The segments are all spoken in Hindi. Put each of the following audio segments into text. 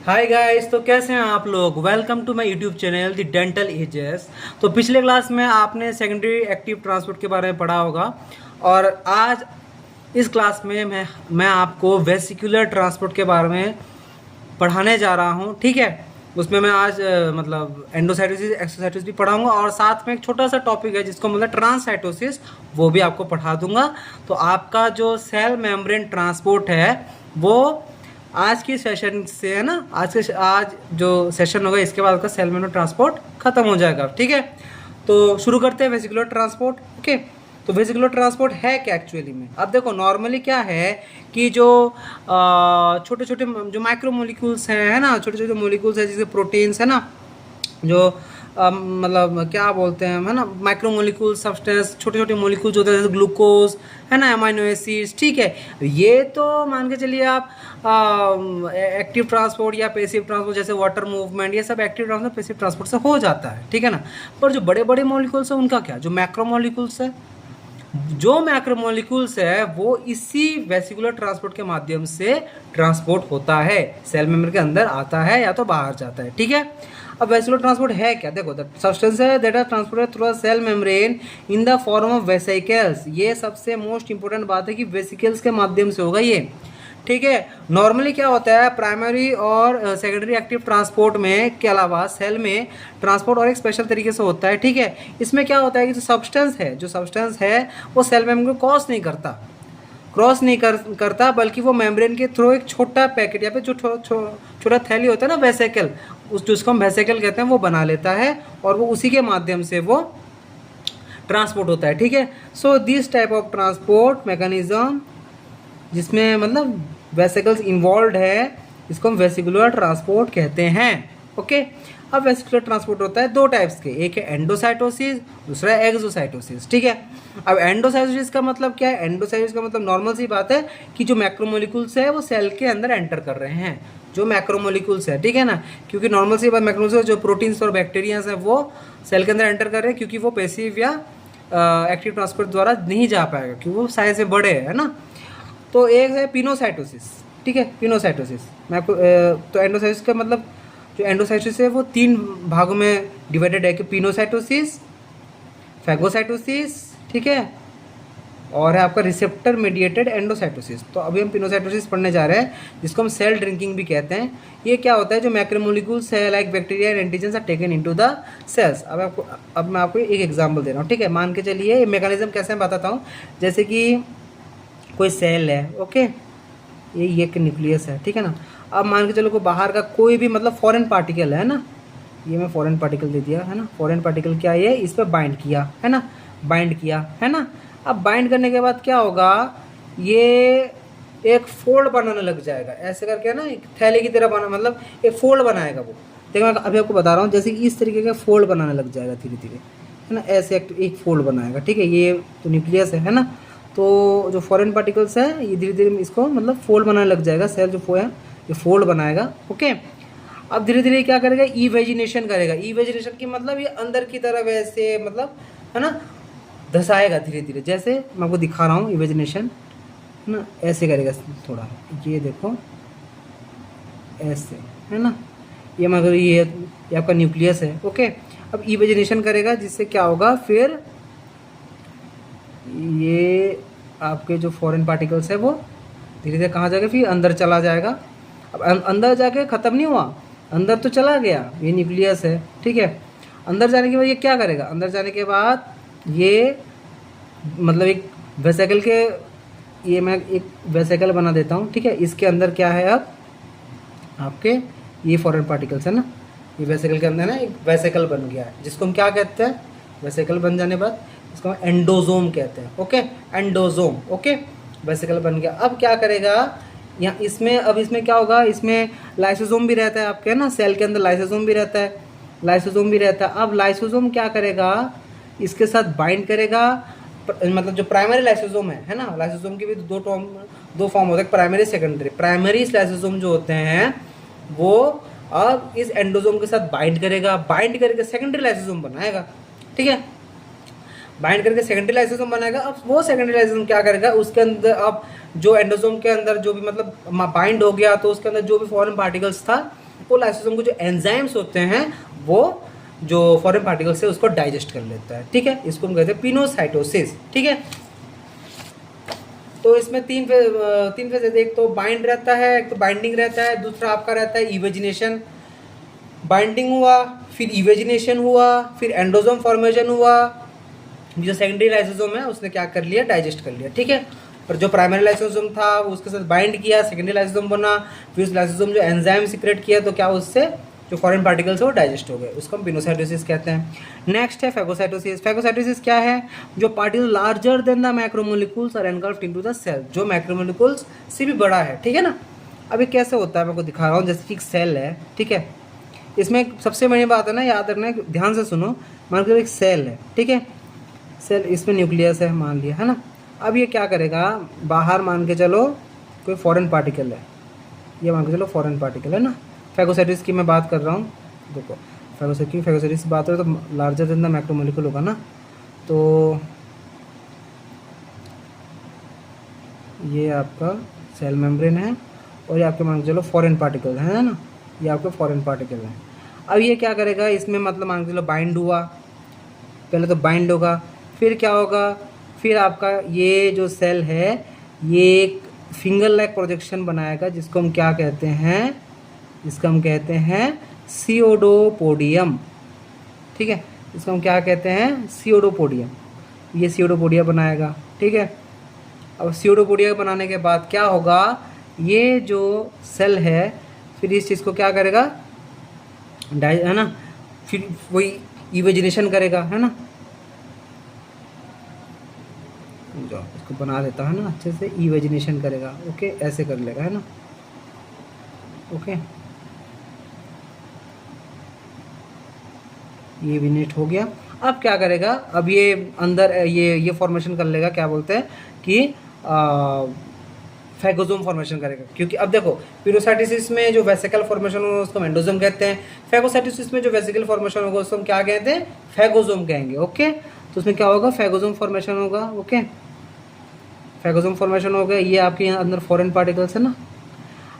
हाय गाइस, तो कैसे हैं आप लोग। Welcome to my YouTube channel the Dental Ages. तो पिछले क्लास में आपने सेकेंडरी एक्टिव ट्रांसपोर्ट के बारे में पढ़ा होगा और आज इस क्लास में मैं आपको वेसिकुलर ट्रांसपोर्ट के बारे में पढ़ाने जा रहा हूं। ठीक है, उसमें मैं आज मतलब एंडोसाइटोसिस एक्सोसाइटोसिस भी पढ़ाऊंगा और साथ में एक छोटा सा टॉपिक है जिसको मतलब ट्रांससाइटोसिस, वो भी आपको पढ़ा दूंगा। तो आपका जो सेल मेम्ब्रेन ट्रांसपोर्ट है वो आज की सेशन से है ना, आज जो सेशन होगा इसके बाद का सेल मेम्ब्रेन ट्रांसपोर्ट खत्म हो जाएगा। ठीक है, तो शुरू करते हैं वेसिकुलर ट्रांसपोर्ट। ओके, तो वेसिकुलर ट्रांसपोर्ट है क्या एक्चुअली में। अब देखो नॉर्मली क्या है कि जो छोटे छोटे जो माइक्रोमोलिक्यूल्स हैं है ना, छोटे छोटे मोलिक्यूल्स हैं जैसे प्रोटीन्स है ना, जो मतलब क्या बोलते हैं है ना, माइक्रोमोलिक्यूल सब्सटेंस, छोटे छोटे मोलिक्यूल्स होते हैं जैसे ग्लूकोज है ना, अमाइनो एसिड्स। ठीक है, ये तो मान के चलिए आप एक्टिव ट्रांसपोर्ट या पैसिव ट्रांसपोर्ट जैसे वाटर मूवमेंट, ये सब एक्टिव ट्रांसपोर्ट पैसिव ट्रांसपोर्ट से हो जाता है। ठीक है ना, पर जो बड़े बड़े मॉलिक्यूल्स हैं उनका क्या, जो मैक्रोमोलिक्यूल्स है, जो मैक्रोमोलिक्यूल्स है वो इसी वेसिकुलर ट्रांसपोर्ट के माध्यम से ट्रांसपोर्ट होता है, सेल मेम्ब्रेन के अंदर आता है या तो बाहर जाता है। ठीक है, अब वेसिकुलर ट्रांसपोर्ट है क्या, देखो द सब्सटेंस है that are transported through the cell membrane in the form of vesicles. ये सबसे मोस्ट इंपॉर्टेंट बात है कि वेसिकल्स के माध्यम से होगा ये। ठीक है, नॉर्मली क्या होता है प्राइमरी और सेकेंडरी एक्टिव ट्रांसपोर्ट में के अलावा सेल में ट्रांसपोर्ट और एक स्पेशल तरीके से होता है। ठीक है, इसमें क्या होता है कि जो सब्सटेंस है वो सेल मेम्ब्रेन को क्रॉस नहीं करता, बल्कि वो मेम्ब्रेन के थ्रू एक छोटा पैकेट या फिर जो छोटा थैली होता है ना वेसिकल, जिसको हम वेसिकल कहते हैं, वो बना लेता है और वो उसी के माध्यम से वो ट्रांसपोर्ट होता है। ठीक है, so this type of transport mechanism जिसमें मतलब वेसिकल्स इन्वॉल्व है, इसको हम वेसिकुलर ट्रांसपोर्ट कहते हैं। ओके, अब वेसिकुलर ट्रांसपोर्ट होता है दो टाइप्स के, एक है एंडोसाइटोसिस, दूसरा है एक्सोसाइटोसिस। ठीक है, अब एंडोसाइटोसिस का मतलब क्या है, एंडोसाइटोसिस का मतलब नॉर्मल सी बात है कि जो मैक्रोमोलिक्यूल्स है वो सेल के अंदर एंटर कर रहे हैं, जो मैक्रोमोलिक्यूल्स है। ठीक है ना, क्योंकि नॉर्मल सी बात मैक्रोमोलिक्यूल्स जो प्रोटीन्स और बैक्टीरियाज हैं वो सेल के अंदर एंटर कर रहे हैं, क्योंकि वो पैसिव या एक्टिव ट्रांसपोर्ट द्वारा नहीं जा पाएगा क्योंकि वो साइज से बड़े है ना। तो एक है पिनोसाइटोसिस। ठीक है, पिनोसाइटोसिस तो एंडोसाइटोसिस का मतलब जो एंडोसाइटोसिस है वो तीन भागों में डिवाइडेड है कि पिनोसाइटोसिस, फैगोसाइटोसिस, ठीक है, और है आपका रिसेप्टर मेडिएटेड एंडोसाइटोसिस। तो अभी हम पिनोसाइटोसिस पढ़ने जा रहे हैं जिसको हम सेल ड्रिंकिंग भी कहते हैं। ये क्या होता है, जो मैक्रोमोलिक्यूल्स है like bacteria and antigens are taken into the cells. अब मैं आपको एक एग्जांपल दे रहा हूँ। ठीक है, मान के चलिए ये मैकेनिज्म कैसे मैं बताता हूँ। जैसे कि कोई सेल है, ओके, ये एक न्यूक्लियस है। ठीक है ना, अब मान के चलो को बाहर का कोई भी मतलब फॉरेन पार्टिकल है ना, ये मैं फॉरेन पार्टिकल दे दिया है ना, फॉरेन पार्टिकल क्या है, इस पर बाइंड किया है ना, बाइंड किया है ना। अब बाइंड करने के बाद क्या होगा, ये एक फोल्ड बनाने लग जाएगा, ऐसे करके ना एक थैले की तरह बना, मतलब एक फोल्ड बनाएगा वो। देखो मैं अभी आपको बता रहा हूँ, जैसे कि इस तरीके का फोल्ड बनाने लग जाएगा धीरे धीरे, है ना, ऐसे एक फोल्ड बनाएगा। ठीक है, ये तो न्यूक्लियस है ना, तो जो फॉरेन पार्टिकल्स है ये धीरे धीरे इसको मतलब फोल्ड बनाने लग जाएगा, सेल जो है ये फोल्ड बनाएगा। ओके, अब धीरे धीरे क्या करेगा, इवेजिनेशन करेगा। इवेजिनेशन की मतलब ये अंदर की तरफ ऐसे मतलब है ना धसाएगा धीरे धीरे, जैसे मैं आपको दिखा रहा हूँ इवेजिनेशन है ना, ऐसे करेगा थोड़ा, ये देखो ऐसे है ना, ये मगर ये आपका न्यूक्लियस है। ओके, अब इवेजिनेशन करेगा जिससे क्या होगा, फिर ये आपके जो फॉरेन पार्टिकल्स है वो धीरे धीरे कहाँ जाएगा, फिर अंदर चला जाएगा। अब अंदर जाके ख़त्म नहीं हुआ, अंदर तो चला गया, ये न्यूक्लियस है। ठीक है, अंदर जाने के बाद ये क्या करेगा, अंदर जाने के बाद ये मतलब एक वेसिकल के, ये मैं एक वेसिकल बना देता हूँ। ठीक है, इसके अंदर क्या है, अब आपके ये फॉरेन पार्टिकल्स है ना, ये वेसिकल के अंदर ना एक वेसिकल बन गया है, जिसको हम क्या कहते हैं, वेसिकल बन जाने बाद इसको हम एंडोजोम कहते हैं। Okay, endosome. ओके, वेसिकल बन गया। अब क्या करेगा यहाँ इसमें, अब इसमें क्या होगा, इसमें लाइसोसोम भी रहता है आपके ना, सेल के अंदर लाइसोसोम भी रहता है, लाइसोसोम भी रहता है। अब लाइसोसोम क्या करेगा, इसके साथ बाइंड करेगा, मतलब जो प्राइमरी लाइसोसोम है ना, लाइसोसोम की भी दो फॉर्म होते हैं, प्राइमरी सेकेंडरी। प्राइमरी लाइसोसोम जो होते हैं वो अब इस एंडोसोम के साथ बाइंड करेगा, बाइंड करके सेकेंडरी लाइसोसोम बनाएगा। ठीक है, बाइंड करके सेकेंडरी लाइसोसोम बनाएगा। अब वो सेकेंडरी लाइसोसोम क्या करेगा, उसके अंदर अब जो एंडोसोम के अंदर जो भी मतलब बाइंड हो गया, तो उसके अंदर जो भी फॉरेन पार्टिकल्स था वो लाइसोसोम को जो एंजाइम्स होते हैं वो जो फॉरेन पार्टिकल्स है उसको डाइजेस्ट कर लेता है। ठीक है, इसको हम कहते हैं पिनोसाइटोसिस। ठीक है, तो इसमें तीन फेज है। एक तो बाइंड रहता है, एक तो बाइंडिंग रहता है, दूसरा आपका रहता है इवेजिनेशन। बाइंडिंग हुआ, फिर इवेजिनेशन हुआ, फिर एंडोसोम फॉर्मेशन हुआ। जो सेकेंडरी लाइसोसोम है उसने क्या कर लिया, डाइजेस्ट कर लिया। ठीक है, और जो प्राइमरी लाइसोसोम था उसके साथ बाइंड किया, सेकेंडरी लाइसोसोम बना, फिर उस लाइसोसोम जो एंजाइम सीक्रेट किया तो क्या उससे जो फॉरेन पार्टिकल्स है वो डाइजेस्ट हो गए, उसको हम पिनोसाइटोसिस कहते हैं। नेक्स्ट है फैगोसाइटोसिस। फैगोसाइटोसिस क्या है, जो particle larger than the macromolecules are engulfed into the cell, जो मैक्रोमोलिक्यूल्स से भी बड़ा है। ठीक है ना, अभी कैसे होता है मैं आपको दिखा रहा हूँ। जैसे कि एक सेल है, ठीक है, इसमें सबसे बड़ी बात है ना, याद रखना, ध्यान से सुनो। मान लो एक सेल है, ठीक है, सेल, इसमें न्यूक्लियस है मान लिया, है ना। अब ये क्या करेगा, बाहर मान के चलो कोई फॉरेन पार्टिकल है, ये मान के चलो फॉरेन पार्टिकल है ना। फैगोसाइटोसिस की मैं बात कर रहा हूँ, देखो फैगोसाइटोसिस की बात करें तो लार्जर देन द मैक्रोमोलिक्यूल होगा ना। तो ये आपका सेल मेम्ब्रेन है और ये आपके मान के चलो फॉरेन पार्टिकल है ना, ये आपके फॉरेन पार्टिकल हैं। अब ये क्या करेगा, इसमें मतलब मान के चलो बाइंड हुआ, पहले तो बाइंड होगा, फिर क्या होगा, फिर आपका ये जो सेल है ये एक फिंगर लाइक प्रोजेक्शन बनाएगा, जिसको हम क्या कहते हैं, इसका हम कहते हैं सीओडोपोडियम। ठीक है, इसको हम क्या कहते हैं, सीओडोपोडियम। ये सीओडोपोडिया बनाएगा। ठीक है, अब सीओडोपोडिया बनाने के बाद क्या होगा, ये जो सेल है फिर इस चीज़ को क्या करेगा, है ना, फिर वही इवेजिनेशन करेगा, है ना। जाओ इसको बना देता है ना अच्छे से, इवेजिनेशन करेगा। ओके, ऐसे कर लेगा, है ना। ओके, ये विनेट हो गया। अब क्या करेगा, अब ये अंदर ये फॉर्मेशन कर लेगा, क्या बोलते हैं कि फैगोसोम फॉर्मेशन करेगा। क्योंकि अब देखो पिनोसाइटोसिस में जो वेसिकल फॉर्मेशन होगा उसको हम एंडोसोम कहते हैं, फैगोसाइटोसिस में जो वेसिकल फॉर्मेशन होगा उसको हम क्या कहते हैं, फैगोसोम कहेंगे। ओके, तो उसमें क्या होगा, फैगोसोम फॉर्मेशन होगा। ओके, फैगोसोम फॉर्मेशन हो गया। ये आपके यहाँ अंदर फॉरेन पार्टिकल्स है ना।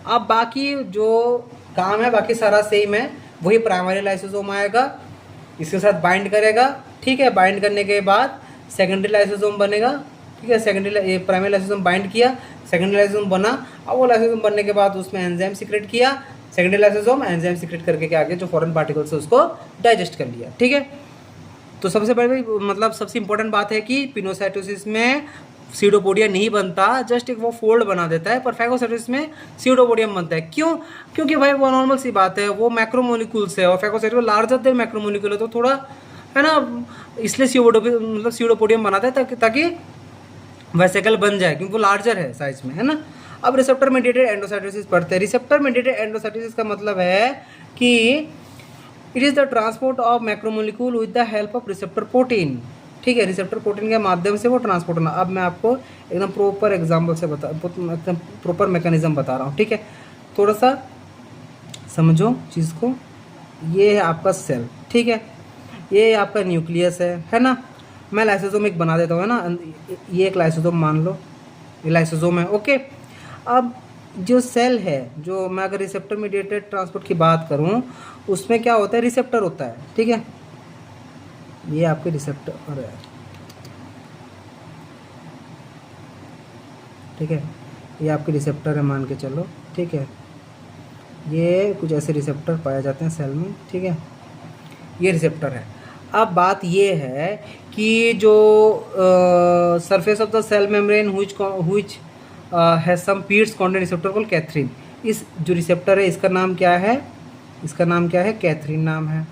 अब बाकी जो काम है बाकी सारा सेम है, वही प्राइमरी लाइसोसोम आएगा, इसके साथ बाइंड करेगा। ठीक है, बाइंड करने के बाद सेकेंडरी लाइसोसोम बनेगा। ठीक है, सेकेंडरी प्राइमरी लाइसोसोम बाइंड किया, सेकेंडरी लाइसोसोम बना। अब वो लाइसोसोम बनने के बाद उसमें एंजाइम सीक्रेट किया, सेकेंडरी लाइसोसोम एंजाइम सीक्रेट करके क्या आगे जो फॉरेन पार्टिकल्स है उसको डाइजेस्ट कर लिया। ठीक है, तो सबसे पहले मतलब सबसे इंपॉर्टेंट बात है कि पिनोसाइटोसिस में सीडोपोडिया नहीं बनता, जस्ट एक वो फोल्ड बना देता है, पर फैगोसाइटोसिस में सीडोपोडियम बनता है। क्यों, क्योंकि भाई वो नॉर्मल सी बात है, वो मैक्रोमोलिक्यूल्स है और फैगोसाइटोसिस लार्जर देन मैक्रोमोलिक्यूल है, तो थोड़ा है ना, इसलिए सीडोपोडियम बनाता है ताकि वेसिकल बन जाए, क्योंकि वो लार्जर है साइज में, है ना। अब रिसेप्टर मेडिएटेड एंडोसाइटोसिस पढ़ते हैं। रिसेप्टर मेडिएटेड एंडोसाइटोसिस का मतलब है कि it is the transport of macromolecule with the help of receptor protein. ठीक है, रिसेप्टर प्रोटीन के माध्यम से वो ट्रांसपोर्ट होना। अब मैं आपको एकदम प्रॉपर एग्जाम्पल से एकदम प्रॉपर मैकेनिज्म बता रहा हूँ। ठीक है, थोड़ा सा समझो चीज़ को। ये है आपका सेल, ठीक है, ये आपका न्यूक्लियस है ना। मैं लाइसोसोम एक बना देता हूँ, है ना, ये एक लाइसोसोम मान लो, ये लाइसोसोम है। ओके, अब जो सेल है, जो मैं अगर रिसेप्टर मीडिएटेड ट्रांसपोर्ट की बात करूँ, उसमें क्या होता है, रिसेप्टर होता है। ठीक है, ये आपके रिसेप्टर, अरे ठीक है, ये आपके रिसेप्टर है मान के चलो। ठीक है, ये कुछ ऐसे रिसेप्टर पाए जाते हैं सेल में। ठीक है, ये रिसेप्टर है। अब बात ये है कि जो surface of the cell membrane which has some pits content receptor called clathrin. इस जो रिसेप्टर है इसका नाम क्या है, इसका नाम क्या है, कैथरीन नाम है,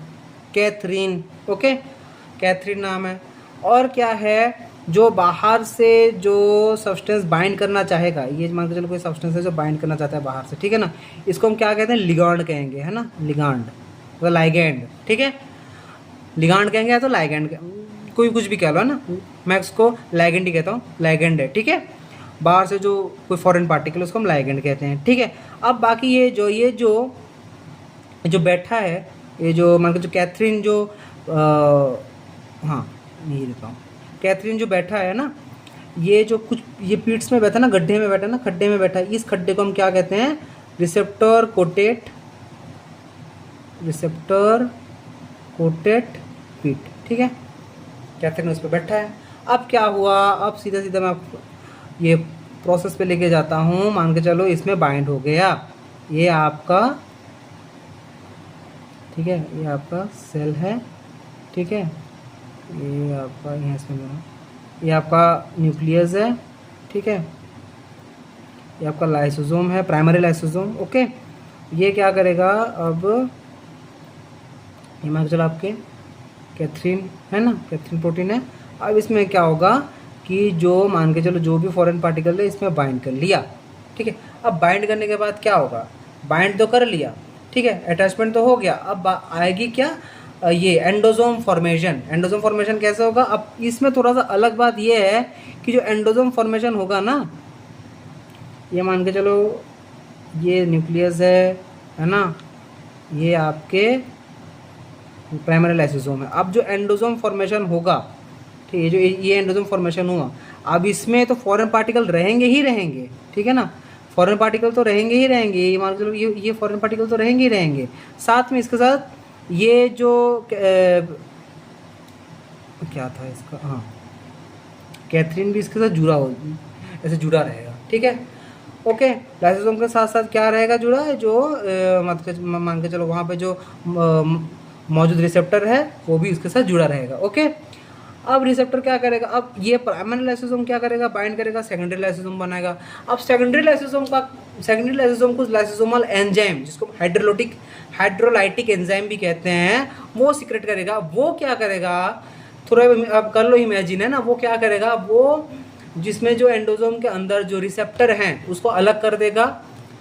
कैथरीन। ओके, कैथरीन नाम है। और क्या है, जो बाहर से जो सब्सटेंस बाइंड करना चाहेगा, ये मान के चलो कोई सब्सटेंस है जो बाइंड करना चाहता है बाहर से, ठीक है ना, इसको हम क्या कहते हैं, लिगांड कहेंगे, है ना, लिगांड मतलब लाइगैंड। ठीक है, लिगांड कहेंगे या तो लाइगैंड, कोई कुछ भी कह लो, है ना, मैं इसको लाइगैंड ही कहता हूँ, लाइगैंड है। ठीक है, बाहर से जो कोई फॉरेन पार्टिकल उसको हम लाइगैंड कहते हैं। ठीक है, अब बाकी ये जो बैठा है, ये जो मान के जो कैथरीन जो हाँ यही देता हूँ, कैथरीन जो बैठा है ना, ये जो कुछ ये पीट्स में बैठा ना, गड्ढे में बैठा ना, खड्डे में बैठा है, इस खड्डे को हम क्या कहते हैं, रिसेप्टर कोटेट रिसेप्टर कोटेड पीट, ठीक है, कैथेन उस पर बैठा है। अब क्या हुआ, अब सीधा सीधा मैं आपको ये प्रोसेस पे लेके जाता हूँ, मान के चलो इसमें बाइंड हो गया, ये आपका, ठीक है, ये आपका सेल है, ठीक है, ये आपका यहाँ से ये आपका न्यूक्लियस है, ठीक है, ये आपका लाइसोसोम है, प्राइमरी लाइसोसोम। ओके, ये क्या करेगा, अब ये मान के चलो आपके कैथरीन है ना, कैथरीन प्रोटीन है। अब इसमें क्या होगा कि जो मान के चलो जो भी फॉरेन पार्टिकल है इसमें बाइंड कर लिया, ठीक है। अब बाइंड करने के बाद क्या होगा, बाइंड तो कर लिया, ठीक है, अटैचमेंट तो हो गया। अब आएगी क्या, ये एंडोसोम फॉर्मेशन। एंडोसोम फॉर्मेशन कैसे होगा, अब इसमें थोड़ा सा अलग बात ये है कि जो एंडोसोम फॉर्मेशन होगा ना, ये मान के चलो ये न्यूक्लियस है ना, ये आपके प्राइमरी लाइसोसोम है। अब जो एंडोसोम फॉर्मेशन होगा, ठीक है, जो ये एंडोसोम फॉर्मेशन हुआ, अब इसमें तो फॉरेन पार्टिकल रहेंगे ही रहेंगे, ठीक है ना, फॉरेन पार्टिकल तो रहेंगे ही रहेंगे, ये मान के चलो ये फॉरेन पार्टिकल तो रहेंगे ही रहेंगे। साथ में इसके साथ ये जो क्या था इसका, हाँ, कैथरीन भी इसके साथ जुड़ा हो, ऐसे जुड़ा रहेगा, ठीक है। ओके, लाइसोसोम के साथ साथ क्या रहेगा जुड़ा है, जो मान के चलो वहाँ पे जो मौजूद रिसेप्टर है वो भी इसके साथ जुड़ा रहेगा। ओके, अब रिसेप्टर क्या करेगा, अब ये प्राइमरी लाइसोसोम क्या करेगा, बाइंड करेगा, सेकेंडरी लाइसोसोम बनाएगा। अब सेकेंडरी लाइसोसोम को लाइसोसोमल एंजाइम, जिसको हाइड्रोलाइटिक एंजाइम भी कहते हैं, वो सीक्रेट करेगा। वो क्या करेगा, थोड़ा अब कर लो इमेजिन, है ना, वो क्या करेगा, वो जिसमें जो एंडोसोम के अंदर जो रिसेप्टर हैं उसको अलग कर देगा,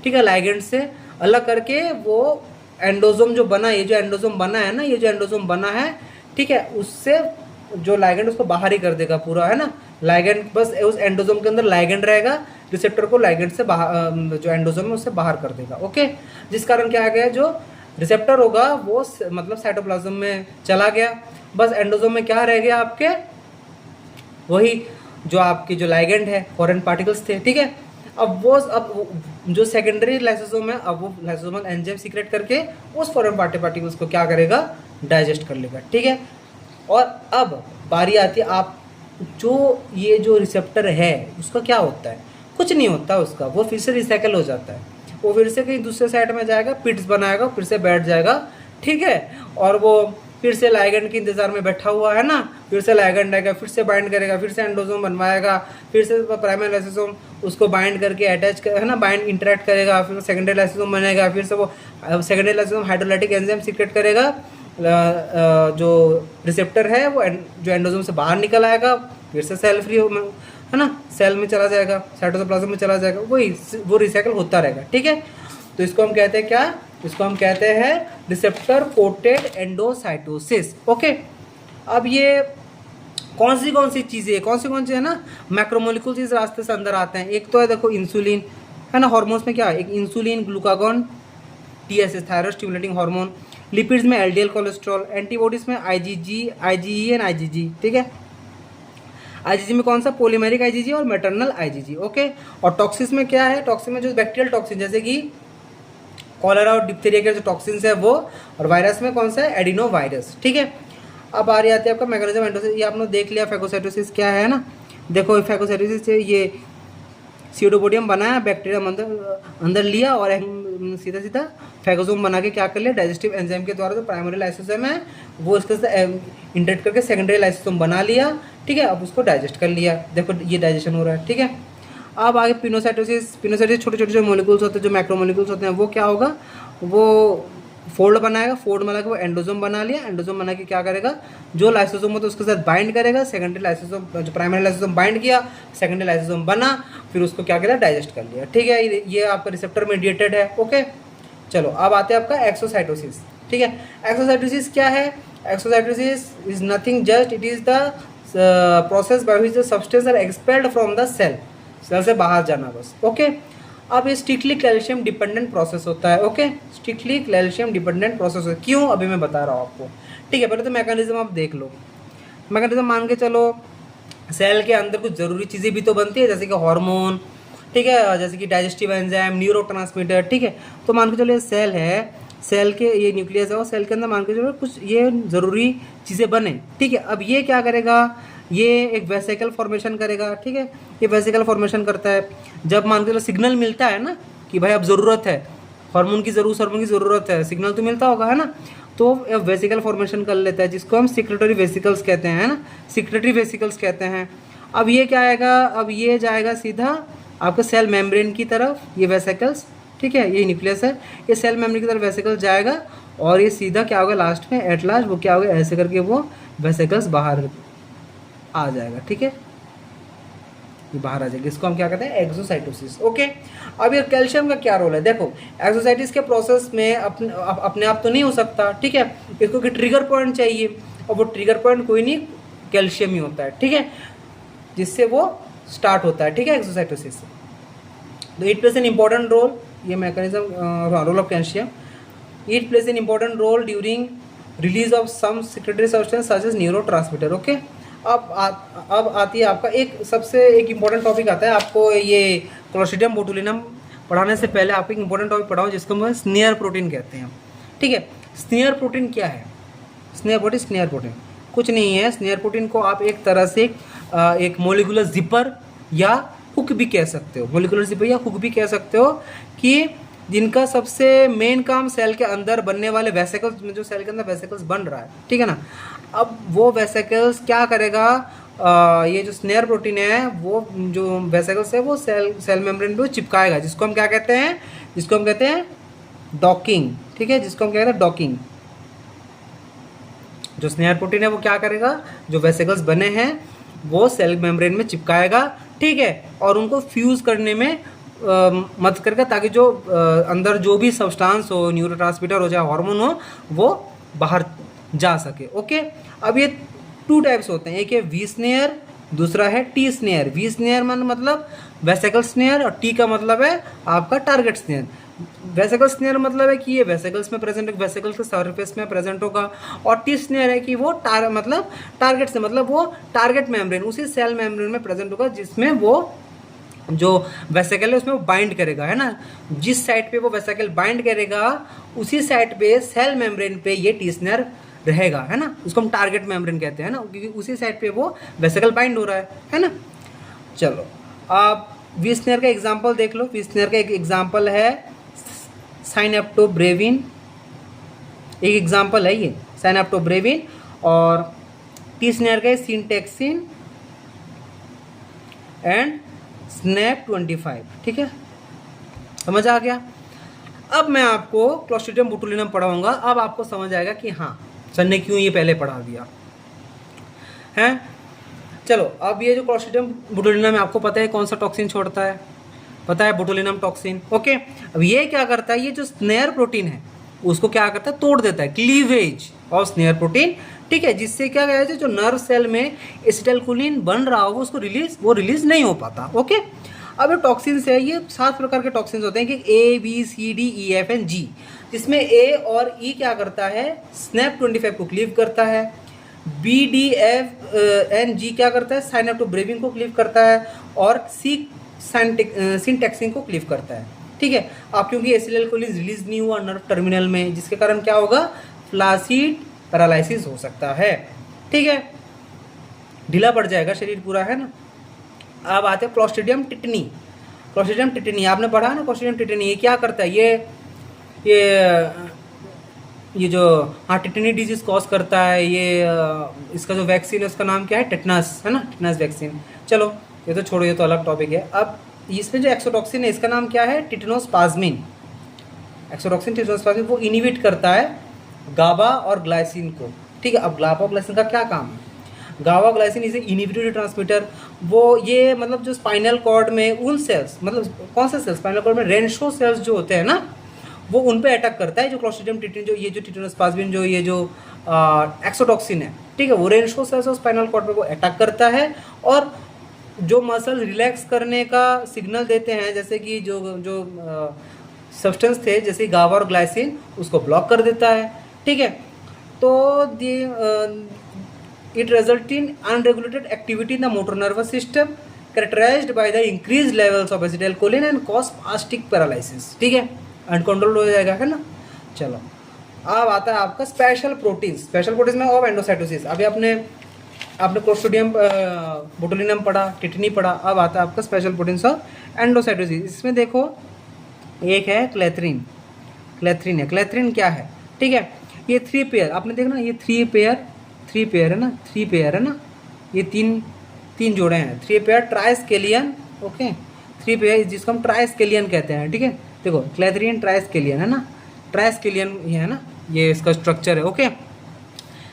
ठीक है, लाइगेंड से अलग करके वो एंडोसोम जो बना, ये जो एंडोसोम बना है ना, ये जो एंडोसोम बना है, ठीक है, उससे जो लाइगेंड उसको बाहर ही कर देगा पूरा, है ना, लाइगेंड बस उस एंडोसोम के अंदर लाइगेंड रहेगा, रिसेप्टर को लाइगेंड से बाहर, जो एंडोसोम है उससे बाहर कर देगा। ओके, जिस कारण क्या आ गया, जो रिसेप्टर होगा वो मतलब साइटोप्लाज्म में चला गया, बस एंडोसोम में क्या रह गया आपके, वही जो आपकी जो लाइगेंड है, फॉरेन पार्टिकल्स थे, ठीक है। अब जो सेकेंडरी लाइसोसोम है, अब वो लाइसोसोमल एंजाइम सीक्रेट करके उस फॉरेन पार्टिकल्स को क्या करेगा, डाइजेस्ट कर लेगा, ठीक है। और अब बारी आती है, आप जो ये जो रिसेप्टर है उसका क्या होता है, कुछ नहीं होता उसका, वो फिर से रिसाइकल हो जाता है, वो फिर से कहीं दूसरे साइड में जाएगा, पिट्स बनाएगा, फिर से बैठ जाएगा, ठीक है, और वो फिर से लाइगेंड के इंतजार में बैठा हुआ है ना, फिर से लाइगेंड आएगा, फिर से बाइंड करेगा, फिर से एंडोसोम बनवाएगा, फिर से प्राइमरी लाइसोसोम उसको बाइंड करके अटैच है ना, बाइंड इंटरेक्ट करेगा, फिर सेकेंडरी लाइसोसोम बनेगा, फिर से वो secondary lysosome hydrolytic enzyme secret करेगा, जो रिसेप्टर है वो जो एंडोसोम से बाहर निकल आएगा, फिर से सेल फ्री है ना, सेल में चला जाएगा, साइटोप्लाज्म में चला जाएगा, वो रिसाइकल होता रहेगा, ठीक है। तो इसको हम कहते हैं क्या, इसको हम कहते हैं रिसेप्टर कोटेड एंडोसाइटोसिस। ओके, अब ये कौन सी चीज़ें, कौन सी है ना, मैक्रोमोलिक्यूल्स इस रास्ते से अंदर आते हैं। एक तो है देखो इंसुलिन, है ना, हार्मोन्स में क्या है, एक insulin, glucagon, TSH thyroid stimulating hormone, lipids में एलडीएल कोलेस्ट्रॉल, एंटीबॉडीज में आईजीई एंड आईजीजी, ठीक है। आईजीजी में कौन सा, पॉलीमेरिक आईजीजी और मैटरनल आईजीजी। ओके, और टॉक्सिस में क्या है, टॉक्सिन में जो बैक्टीरियल टॉक्सिन जैसे कि कॉलरा और डिप्थीरिया के जो टॉक्सिन्स है वो, और वायरस में कौन सा है, एडिनो वायरस, ठीक है। अब आ रही आती है आपका मैकेनिज्म एंडोसिस, ये आपने देख लिया फैगोसाइटोसिस क्या है ना, देखो फैगोसाइटोसिस से ये सीडोपोडियम बनाया, बैक्टीरिया अंदर लिया और सीधा सीधा फैगोसोम बना के क्या कर लिया, डाइजेस्टिव एंजाइम के द्वारा जो प्राइमरी लाइसोसोम है वो इसके साथ इंटरेक्ट करके सेकेंडरी लाइसोसोम बना लिया, ठीक है, अब उसको डाइजेस्ट कर लिया, देखो ये डाइजेशन हो रहा है, ठीक है। अब आगे पिनोसाइटोसिस, छोटे छोटे जो मोलिक्यूल्स होते हैं, जो मैक्रोमोलिक्यूल्स होते हैं, वो क्या होगा, वो फोल्ड बनाएगा, फोल्ड बना के वो एंडोसोम बना लिया, एंडोसोम बना के क्या करेगा, जो लाइसोसोम होता है उसके साथ बाइंड करेगा, सेकेंडरी लाइसोसोम, जो प्राइमरी लाइसोसोम बाइंड किया, सेकेंडरी लाइसोसोम बना, फिर उसको क्या किया, डाइजेस्ट कर लिया, ठीक है। ये आपका रिसेप्टर मेडिएटेड है। ओके, चलो अब आते हैं आपका एक्सोसाइटोसिस, ठीक है। एक्सोसाइटोसिस क्या है, exocytosis is nothing just it is the process by which the substance are expelled from the cell, cell से बाहर जाना बस। ओके, अब ये स्ट्रिक्टली कैल्शियम डिपेंडेंट प्रोसेस होता है। Okay, strictly calcium dependent process है, क्यों अभी मैं बता रहा हूँ आपको, ठीक है। पहले तो मैकेनिज्म आप देख लो, मैकेनिज्म मान के चलो, सेल के अंदर कुछ ज़रूरी चीज़ें भी तो बनती है, जैसे कि हार्मोन, ठीक है, जैसे कि डाइजेस्टिव एंजाइम, न्यूरोट्रांसमीटर, ठीक है। तो मान के चलो ये सेल है, सेल के, ये न्यूक्लियस है और सेल के अंदर मान के चलो कुछ ये ज़रूरी चीज़ें बने, ठीक है। अब ये क्या करेगा, ये एक वेसिकल फॉर्मेशन करेगा, ठीक है। ये वेसिकल फॉर्मेशन करता है जब मान के चलो सिग्नल मिलता है ना कि भाई अब ज़रूरत है, हार्मोन की ज़रूरत है, सिग्नल तो मिलता होगा, है ना। तो वेसिकल फॉर्मेशन कर लेता है जिसको हम सिक्रेटरी वेसिकल्स कहते हैं, है ना, सिक्रेटरी वेसिकल्स कहते हैं। अब ये क्या आएगा, अब ये जाएगा सीधा आपका सेल मेम्ब्रेन की तरफ, ये वेसिकल्स, ठीक है, ये न्यूक्लियस है, ये सेल मेम्ब्रेन की तरफ वेसिकल्स जाएगा और ये सीधा क्या होगा लास्ट में, एट लास्ट वो क्या होगा, ऐसे करके वो वेसिकल्स बाहर आ जाएगा, ठीक है, ये बाहर आ जाएगा। इसको हम क्या कहते हैं, एक्सोसाइटोसिस। ओके, अब ये कैल्शियम का क्या रोल है, देखो एक्सोसाइटिस के प्रोसेस में अपने आप तो नहीं हो सकता, ठीक है, इसको कि ट्रिगर पॉइंट चाहिए और वो ट्रिगर पॉइंट कोई नहीं, कैल्शियम ही होता है, ठीक है, जिससे वो स्टार्ट होता है, ठीक है, एक्सोसाइटोसिस। तो it plays an important role, ये mechanism role of calcium, it plays an important role during release of some secretory substance such as neurotransmitter. Okay, अब आती है आपका एक इम्पॉर्टेंट टॉपिक आता है, आपको ये क्लोस्ट्रीडियम बोटुलिनम पढ़ाने से पहले आपको एक इम्पॉर्टेंट टॉपिक पढ़ाऊँ जिसको हम स्नेयर प्रोटीन कहते हैं, ठीक है। स्नेयर प्रोटीन क्या है, स्नेयर प्रोटीन कुछ नहीं है। स्नेयर प्रोटीन को आप एक तरह से एक मोलिकुलर जिपर या हुक भी कह सकते हो, मोलिकुलर जिपर या हुक भी कह सकते हो, कि जिनका सबसे मेन काम सेल के अंदर बनने वाले वेसिकल्स में, जो सेल के अंदर वेसिकल्स बन रहा है, ठीक है ना, अब वो वेसिकल्स क्या करेगा, ये जो स्नेयर प्रोटीन है वो जो वेसिकल्स है वो सेल मेम्ब्रेन पे चिपकाएगा, जिसको हम क्या कहते हैं, डॉकिंग, ठीक है, जिसको हम कहते हैं डॉकिंग। जो स्नेयर प्रोटीन है वो क्या करेगा, जो वेसिकल्स बने हैं वो सेल मेम्ब्रेन में चिपकाएगा, ठीक है, और उनको फ्यूज़ करने में मदद करेगा, ताकि जो अंदर जो भी सब्सटेंस हो, न्यूरोट्रांसमीटर हो चाहे हार्मोन हो, वो बाहर जा सके। ओके, अब ये 2 टाइप्स होते हैं, एक है वी स्नेयर, दूसरा है टी स्नेयर। वी स्नेयर मतलब वेसिकल स्नेयर और टी का मतलब है आपका टारगेट स्नेयर। वेसिकल स्नेयर मतलब है कि ये वेसिकल्स में प्रेजेंट, वेसिकल्स के सरफेस में प्रेजेंट होगा, और टी स्नेयर है कि वो टारगेट से मतलब वो टारगेट मेम्ब्रेन, उसी सेल मेम्ब्रेन में प्रेजेंट होगा जिसमें वो जो वेसिकल है उसमें वो बाइंड करेगा, है ना। जिस साइड पे वो वेसिकल बाइंड करेगा उसी साइड पे सेल मेम्ब्रेन पे ये टी स्नेयर रहेगा, है ना, उसको हम टारगेट मेम्ब्रेन कहते हैं ना, क्योंकि उसी साइड पे वो वेसिकल बाइंड हो रहा है ना। चलो आप वी स्नेयर का एग्जांपल देख लो। वी स्नेयर का एक एग्जांपल है साइनेप्टोब्रेविन, एक एग्जांपल है ये साइनेप्टोब्रेविन, और टी स्नेयर का है सिंटेक्सिन एंड स्नैप 25, ठीक है, समझ आ गया। अब मैं आपको क्लोस्ट्रीडियम बोटुलिनम पढ़ाऊंगा, अब आपको समझ आएगा कि हाँ सर ने क्यों ये पहले पढ़ा दिया है। चलो अब ये जो क्लोस्ट्रीडियम बोटुलिनम है, आपको पता है कौन सा टॉक्सिन छोड़ता है, पता है, बोटुलिनम टॉक्सिन। ओके, अब ये क्या करता है, ये जो स्नेयर प्रोटीन है उसको क्या करता है, तोड़ देता है, क्लीवेज ऑफ स्नेयर प्रोटीन, ठीक है, जिससे क्या गया है, जो नर्व सेल में एसिटाइलकोलिन बन रहा हो उसको रिलीज नहीं हो पाता। ओके, अब ये टॉक्सिन्स है, ये 7 प्रकार के टॉक्सिन्स होते हैं कि A B C D E F and G, जिसमें ए और ई क्या करता है, स्नैप 25 को क्लीव करता है, बी डी एफ एंड जी क्या करता है, साइनेप्टोब्रेविन को क्लीव करता है, और सी सिंटेक्सिन को क्लीव करता है, ठीक है। अब क्योंकि एसिटाइलकोलिन रिलीज नहीं हुआ नर्व टर्मिनल में, जिसके कारण क्या होगा, फ्लासिड पैरालिसिस हो सकता है, ठीक है, ढीला पड़ जाएगा शरीर पूरा, है ना। अब आते हैं क्लोस्ट्रीडियम टिटनी। क्लोस्ट्रीडियम टिटनी आपने पढ़ा है ना, क्लोस्ट्रीडियम टिटनी ये क्या करता है, ये जो हाँ टिटनी डिजीज कॉज करता है, ये इसका जो वैक्सीन है उसका नाम क्या है, टेटनस, है ना, टेटनस वैक्सीन। चलो ये तो छोड़ो, ये तो अलग टॉपिक है। अब इसमें जो एक्सोटॉक्सिन है इसका नाम क्या है, टिटेनोस्पाज्मिन। एक्सोटॉक्सिन टिटेनोस्पाज्मिन वो इनिबिट करता है गाबा और ग्लाइसिन को, ठीक है। अब गाबा और ग्लाइसिन का क्या काम है, गाबा ग्लाइसिन इज इनहिबिटरी ट्रांसमीटर, वो ये मतलब जो स्पाइनल कॉर्ड में उन सेल्स, मतलब कौन से सेल्स, स्पाइनल कॉर्ड में रेनशो सेल्स जो होते हैं ना, वो उन पे अटैक करता है। जो क्लोस्ट्रीडियम टिटिन, जो ये जो टिटेनोस्पाज्मिन, जो ये जो एक्सोटॉक्सिन है, ठीक है, वो रेनशो सेल्स और स्पाइनल कॉर्ड पे वो अटैक करता है, और जो मसल रिलैक्स करने का सिग्नल देते हैं, जैसे कि जो सब्सटेंस थे जैसे गाबा और ग्लाइसिन, उसको ब्लॉक कर देता है, ठीक है। तो it result in unregulated activity in the motor nervous system characterised by the increased levels of acetylcholine and cause spastic paralysis, ठीक है, अनकंट्रोल हो जाएगा, है ना। चलो अब आता है आपका स्पेशल प्रोटीन। स्पेशल प्रोटीन में ऑफ एंडोसाइटोसिस। अभी आपने क्लोस्ट्रिडियम बोटुलिनम पढ़ा, टिटनी पढ़ा, अब आता है आपका स्पेशल प्रोटीन्स ऑफ एंडोसाइटोसिस। इसमें देखो एक है क्लेथ्रिन। क्लेथ्रिन है, क्लेथ्रिन क्या है, ठीक है, ये 3 पेयर आपने देखना, ये 3 पेयर है ना, 3 पेयर है ना, ये तीन जोड़े हैं, 3 पेयर ट्राइस्केलियन। ओके, 3 पेयर जिसको हम ट्राइस्केलियन कहते हैं, ठीक है। देखो क्लेथ्रिन ट्राइस्केलियन है ना, ट्राइस्केलियन ये है ना, ये इसका स्ट्रक्चर है। ओके,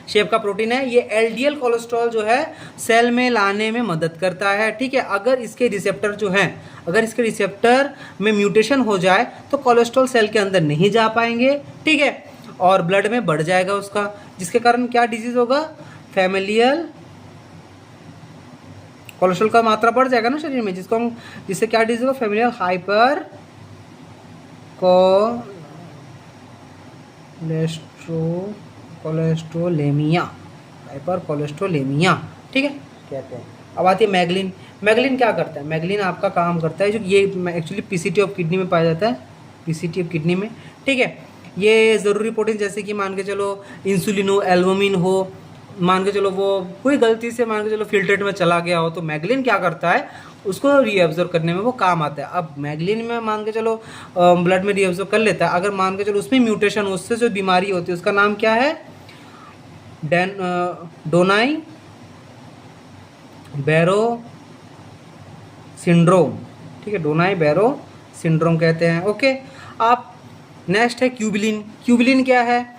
शेप का प्रोटीन है ये। एलडीएल कोलेस्ट्रॉल जो है सेल में लाने में मदद करता है, ठीक है। अगर इसके रिसेप्टर जो हैं, अगर इसके रिसेप्टर में म्यूटेशन हो जाए तो कोलेस्ट्रॉल सेल के अंदर नहीं जा पाएंगे, ठीक है, और ब्लड में बढ़ जाएगा उसका, जिसके कारण क्या डिजीज होगा, फैमिलियल कोलेस्ट्रॉल का मात्रा बढ़ जाएगा ना शरीर में, जिससे क्या डिजीज होगा, familial hyper cholesterolaemia, hyper cholesterolaemia, ठीक है, कहते हैं। अब आती है मैगलिन। मैगलिन क्या करता है, मैगलिन आपका काम करता है, जो ये एक्चुअली पीसीटी ऑफ किडनी में पाया जाता है, पीसीटी ऑफ किडनी में, ठीक है। ये ज़रूरी प्रोटीन जैसे कि मान के चलो इंसुलिन हो, एल्बुमिन हो, मान के चलो वो कोई गलती से मान के चलो फिल्ट्रेट में चला गया हो, तो मैगलिन क्या करता है, उसको रीअब्जॉर्ब करने में वो काम आता है। अब मैगलिन में मान के चलो ब्लड में रीअब्जॉर्ब कर लेता है, अगर मान के चलो उसमें म्यूटेशन, उससे जो बीमारी होती है उसका नाम क्या है, डोनाई बैरो सिंड्रोम, ठीक है, डोनाई बैरो सिंड्रोम कहते हैं। ओके, आप नेक्स्ट है क्यूबिलिन। क्यूबिलिन क्या है,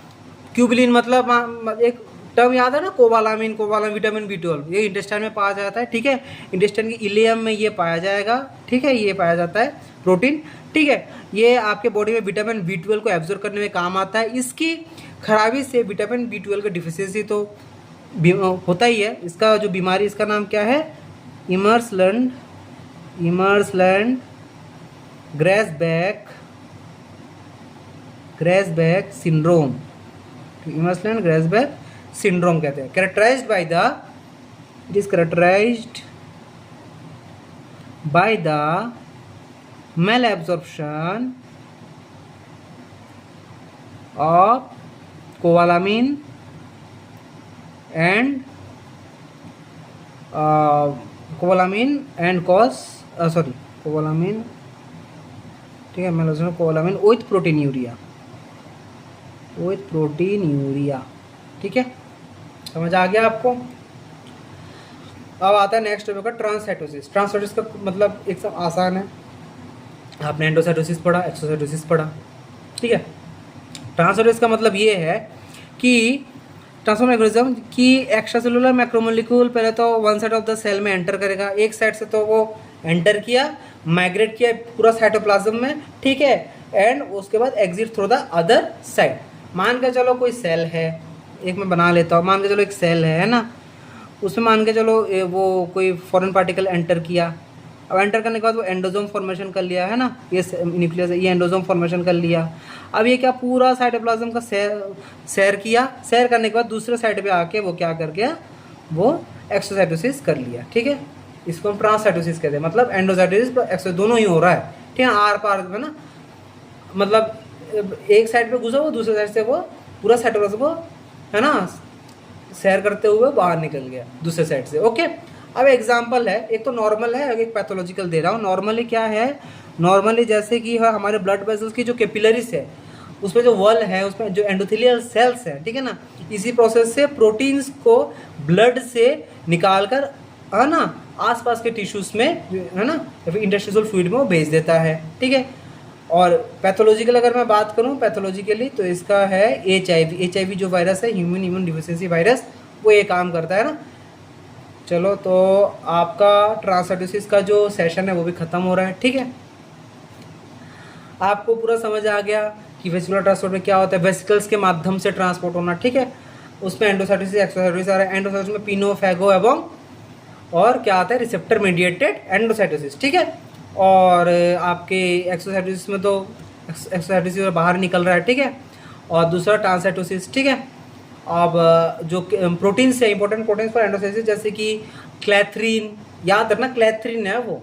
क्यूबिलिन मतलब एक टर्म याद है ना, कोबालामिन, विटामिन B12, ये इंटेस्टाइन में पाया जाता है, ठीक है, इंटेस्टाइन के इलियम में ये पाया जाएगा, ठीक है, ये पाया जाता है प्रोटीन, ठीक है। ये आपके बॉडी में विटामिन B12 को एब्जॉर्ब करने में काम आता है। इसकी खराबी से विटामिन B12 का डिफिशियंसी तो होता ही है। इसका जो बीमारी, इसका नाम क्या है, इमर्सलैंड ग्रेसबैक सिंड्रोम, इमर्सलैंड ग्रेसबैक सिंड्रोम कहते हैं। It is characterised by the malabsorption of cobalamin and cobalamin, ठीक है, मैं कोबालामिन विथ प्रोटीन यूरिया, ठीक है, समझ आ गया आपको। अब आता है नेक्स्ट टॉपिक का ट्रांससाइटोसिस। ट्रांससाइटोसिस का मतलब एकदम आसान है, आपने एंडोसाइटोसिस पढ़ा, एक्सोसाइटोसिस पढ़ा, ठीक है। ट्रांससाइटोसिस का मतलब ये है कि ट्रांसफॉर्मेशन कि एक्स्ट्रा सेलुलर मैक्रोमोलिक्यूल पहले तो one side of the cell में एंटर करेगा, एक साइड से तो वो एंटर किया, माइग्रेट किया पूरा साइटोप्लाज्म में, ठीक है, एंड उसके बाद exit through the other side. मान के चलो कोई सेल है, एक मैं बना लेता हूँ, मान के चलो एक सेल है ना, उसमें मान के चलो वो कोई फॉरेन पार्टिकल एंटर किया। अब एंटर करने के बाद वो एंडोजोम फॉर्मेशन कर लिया है ना, ये न्यूक्लियस, ये एंडोजोम फॉर्मेशन कर लिया। अब ये क्या पूरा साइटोप्लाज्म का सैर किया, सैर करने के बाद दूसरे साइड पे आके वो क्या कर गया, वो एक्सोसाइटोसिस कर लिया, ठीक है। इसको हम ट्रांससाइटोसिस कहते हैं, मतलब एंडोसाइटोसिस एक्सो दोनों ही हो रहा है, ठीक है, आर पार है ना, मतलब एक साइड पे घुसा वो दूसरे साइड से वो पूरा साइटोप्लाज्म को है ना सैर करते हुए बाहर निकल गया दूसरे साइड से। ओके, अब एग्जाम्पल है, एक तो नॉर्मल है, एक पैथोलॉजिकल दे रहा हूँ। नॉर्मली क्या है, नॉर्मली जैसे कि हमारे ब्लड वेसल्स की जो कैपिलरीज है, उसमें जो वॉल है, उसमें जो एंडोथेलियल सेल्स है, ठीक है ना, इसी प्रोसेस से प्रोटीन्स को ब्लड से निकाल कर है ना आसपास के टिश्यूज में है ना या फिर इंटरस्टिशियल फ्लूइड में वो भेज देता है, ठीक है। और पैथोलॉजिकल अगर मैं बात करूँ पैथोलॉजिकली, तो इसका है HIV जो वायरस है, ह्यूमन इम्यून डिफिशियंसी वायरस, वो ये काम करता है ना। चलो, तो आपका ट्रांससाइटोसिस का जो सेशन है वो भी ख़त्म हो रहा है, ठीक है। आपको पूरा समझ आ गया कि वेस्कुलर ट्रांसपोर्ट में क्या होता है, वेसिकल्स के माध्यम से ट्रांसपोर्ट होना, ठीक है। उसमें एंडोसाइटोसिस, एक्सोसाइटोसिस आ रहा है। एंडोसाइटोसिस में पिनो, फैगो एवं और क्या आता है, रिसेप्टर मेडिएटेड एंडोसाइटोसिस, ठीक है। और आपके एक्सोसाइटोसिस में तो एक्सोसाइटोसिस बाहर निकल रहा है, ठीक है। और दूसरा ट्रांससाइटोसिस, ठीक है। अब जो प्रोटीन्स है, इंपॉर्टेंट प्रोटीन्स फॉर एंडोसाइटोसिस, जैसे कि क्लेथ्रीन, याद रखना क्लेथ्रीन है वो,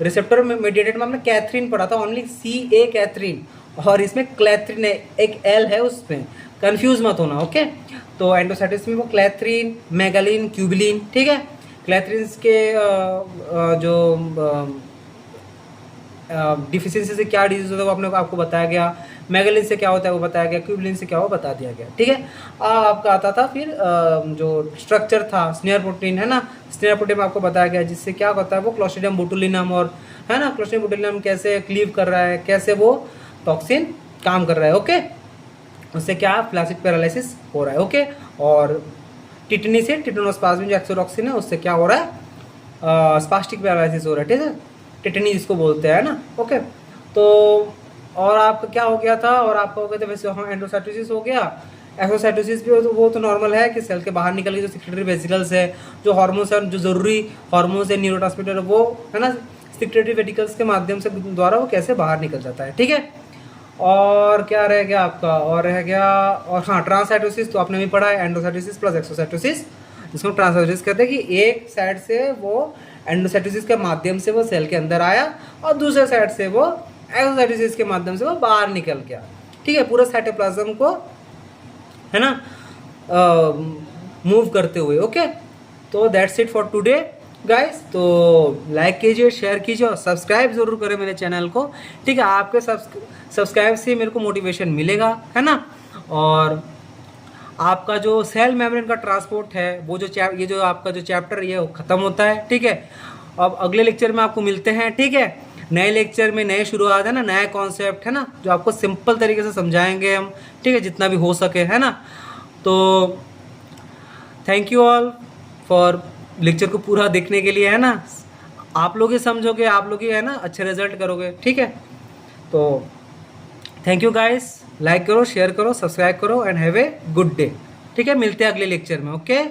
रिसेप्टर मेडिएटेड में हमने कैथरीन पढ़ा था, ओनली CA कैथरीन, और इसमें क्लैथ्रिन एक एल है, उसमें कंफ्यूज मत होना, ओके। तो एंडोसाइटोसिस में वो क्लैथ्रिन, मेगालिन, क्यूबिलिन, ठीक है। क्लैथ्रिन के जो डिफिशियंसी से क्या डिजीज होता है वो अपने को आपको बताया गया, मैगलिन से क्या होता है वो बताया गया, क्यूबिलिन से क्या हो बता दिया गया, ठीक है। आपका आता था फिर जो स्ट्रक्चर था स्नेयर प्रोटीन, है ना। स्नेयर प्रोटीन में आपको बताया गया जिससे क्या होता है वो क्लोस्ट्रीडियम बोटुलिनम, और है ना, क्लोस्ट्रीडियम बोटुलिनम कैसे क्लीव कर रहा है, कैसे वो टॉक्सिन काम कर रहा है, ओके। उससे क्या फ्लैसिड पैरालिसिस हो रहा है, ओके। और टिटनी से टिटेनोस्पाज्म जो एक्सोटॉक्सिन है उससे क्या हो रहा है, स्पास्टिक पैरालिसिस हो रहा है, ठीक है। टिटनी जिसको बोलते हैं ना, ओके। तो और आपका क्या हो गया था, और आपका हो गया था वैसे हाँ एंडोसाइटोसिस हो गया। एक्सोसाइटोसिस भी वो तो नॉर्मल है कि सेल के बाहर निकल गई जो सिक्रेटरी वेसिकल्स है, जो हार्मोन्स है, जो जरूरी हार्मोन्स है, न्यूरोट्रांसमीटर, वो है ना सिक्रेटरी वेसिकल्स के माध्यम से द्वारा वो कैसे बाहर निकल जाता है, ठीक है। और क्या रह गया आपका, और रह गया, और हाँ ट्रांससाइटोसिस तो आपने भी पढ़ा है, एंडोसाइटोसिस प्लस एक्सोसाइटोसिस, जिसको ट्रांससाइटोसिस कहते हैं कि एक साइड से वो एंडोसाइटोसिस के माध्यम से वो सेल के अंदर आया और दूसरे साइड से वो एक्सोसाइटोसिस के माध्यम से वो बाहर निकल गया, ठीक है, पूरा साइटोप्लाज्म को, है ना, मूव करते हुए, ओके। तो that's it for today guys. तो लाइक कीजिए, शेयर कीजिए और सब्सक्राइब जरूर करें मेरे चैनल को, ठीक है। आपके सब्सक्राइब से मेरे को मोटिवेशन मिलेगा, है ना। और आपका जो सेल मेम्ब्रेन का ट्रांसपोर्ट है वो जो ये जो आपका जो चैप्टर ये वो ख़त्म होता है, ठीक है। अब अगले लेक्चर में आपको मिलते हैं, ठीक है। नए लेक्चर में नए शुरुआत है ना, नया कॉन्सेप्ट है ना, जो आपको सिंपल तरीके से समझाएंगे हम, ठीक है, जितना भी हो सके, है ना। तो thank you all for lecture को पूरा देखने के लिए, है ना। आप लोग ही समझोगे, आप लोग ही है ना अच्छे रिजल्ट करोगे, ठीक है। तो थैंक यू गाइस, लाइक करो, शेयर करो, सब्सक्राइब करो and have a good day, ठीक है। मिलते हैं अगले लेक्चर में, ओके।